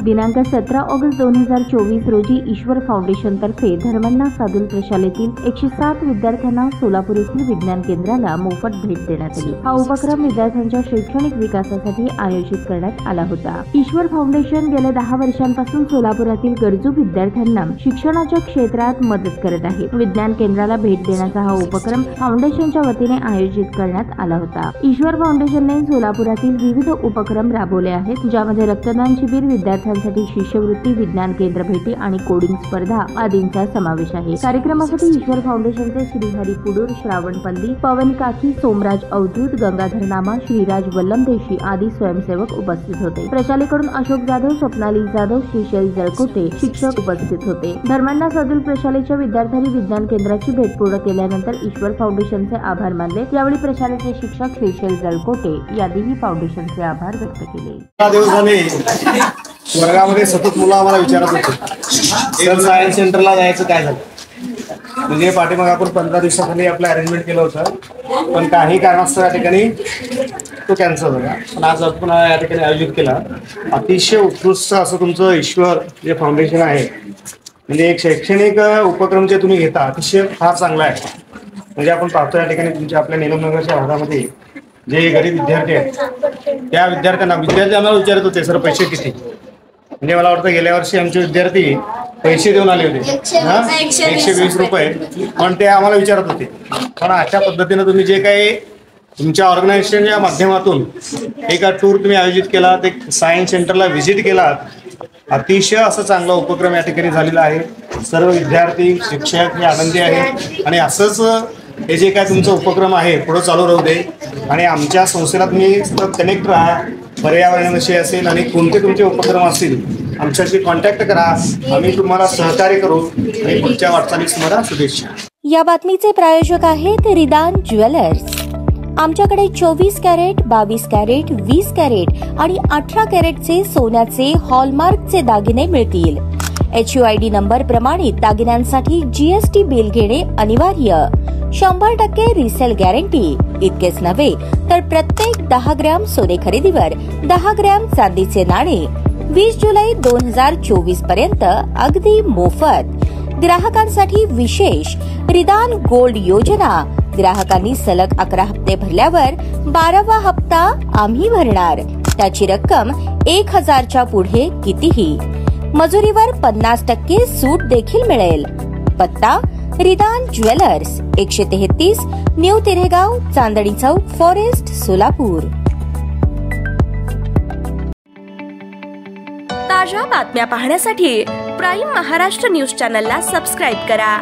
दिनांक 17 ऑगस्ट 2024 रोजी ईश्वर फाउंडेशन तर्फे धर्मण्णा सादुल प्रशालेतील 107 विद्यार्थ्यांना सोलापूर येथील विज्ञान केंद्राला मोफत भेट देण्यात आली। हा उपक्रम विद्यार्थ्यांच्या शैक्षणिक विकासासाठी आयोजित करण्यात आला होता। ईश्वर फाउंडेशन गेल्या 10 वर्षांपासून सोलापुरातील गरजू विद्यार्थ्यांना शिक्षणाच्या क्षेत्रात मदत करत आहे। विज्ञान केंद्राला भेट देण्याचा हा उपक्रम फाउंडेशनच्या वतीने आयोजित करण्यात आला होता। ईश्वर फाउंडेशनने सोलापुरातील विविध उपक्रम राबवले आहेत, ज्यामध्ये रक्तदान शिबिर, विद्यार्थ्यांसाठी शिष्यवृत्ती, विज्ञान केंद्र भेटी आणि कोडिंग स्पर्धा आदींचा समावेश आहे। कार्यक्रमासाठी ईश्वर फाउंडेशनचे श्रीहरी पुडूर, श्रावण पल्ली, पवन काकी, सोमराज अवधूत, गंगाधर नामा, श्रीराज वल्लमदेशी आदी स्वयंसेवक उपस्थित होते। प्रशालेकडून अशोक जाधव, स्वप्नाली जाधव, श्रीशैल जळकोटे शिक्षक उपस्थित होते। धर्मण्णा सादुल प्रशालेच्या विद्यार्थ्यांनी विज्ञान केंद्राची भेट पूर्ण केल्यानंतर ईश्वर फाउंडेशनचे आभार मानले। यावेळी प्रशालेचे शिक्षक श्रीशैल जळकोटे यांनीही फाउंडेशनचे आभार व्यक्त केले। वर्गामध्ये सतत मुलं आम्हाला विचारत होते सर सायन्स सेंटरला जायचं काय झालं, म्हणजे पाठीमागे आपण 15 दिवसाखाली आपलं अरेंजमेंट केलं होतं, पण काही कारणास्तव या ठिकाणी तो कॅन्सल झाला। पण आज आपण या ठिकाणी आयोजित केला। अतिशय उत्कृष्ट असं तुमचं ईश्वर जे फाउंडेशन आहे, म्हणजे एक शैक्षणिक उपक्रम जे तुम्ही घेता अतिशय फार चांगला आहे। म्हणजे आपण पाहतो या ठिकाणी तुमच्या आपल्या नीलमनगरच्या भागामध्ये जे गरीब विद्यार्थी आहेत त्या विद्यार्थ्यांना विचारत होते सर पैसे किती, म्हणजे मला वाटतं गेल्या वर्षी आमचे विद्यार्थी पैसे देऊन आले होते 120 रुपये, पण ते आम्हाला विचारत होते। पण अशा पद्धतीने तुम्ही जे काही तुमच्या ऑर्गनायझेशनच्या माध्यमातून एका टूर तुम्ही आयोजित केला, ते सायन्स सेंटरला व्हिजिट केला, अतिशय असं चांगला उपक्रम या ठिकाणी झालेला आहे। सर्व विद्यार्थी शिक्षक हे आनंदी आहेत आणि असंच हे जे काय तुमचा उपक्रम आहे पुढे चालू राहू दे आणि आमच्या संस्थेला तुम्ही सतत कनेक्ट राहा। पर्यावरणाविषयी असेल आणि कोणते तुमचे उपक्रम असतील आमच्याशी कॉन्टॅक्ट करा, आम्ही तुम्हाला सहकार्य करू आणि पुढच्या वाटचालीस तुम्हाला शुभेच्छा। या बातमीचे प्रायोजक आहेत रिदान ज्वेलर्स। आमच्याकडे 24 कॅरेट, 22 कॅरेट, 20 कॅरेट आणि 18 कॅरेटचे सोन्याचे हॉलमार्कचे दागिने मिळतील। HUID नंबर प्रमाणित दागिन्यांसाठी GST बिल घेणे अनिवार्य। 100% रिसेल गॅरंटी। इतकेच नव्हे तर प्रत्येक 10 ग्रॅम सोने खरेदीवर 10 ग्रॅम चांदीचे नाणे 20 जुलै 2024 पर्यंत अगदी मोफत। ग्राहकांसाठी विशेष रिदान गोल्ड योजना। ग्राहकांनी सलग 11 हप्ते भरल्यावर 12वा हप्ता आम्ही भरणार। त्याची रक्कम 1000च्या पुढे कितीही। मजुरीवर 50% सूट देखील मिळेल। पत्ता रिदान jewellers, 133 new तिरेगाव, Chandni Chowk, forest, Solapur. ताज्या बातम्या पाहण्यासाठी प्राईम महाराष्ट्र न्यूज चॅनलला सबस्क्राईब करा।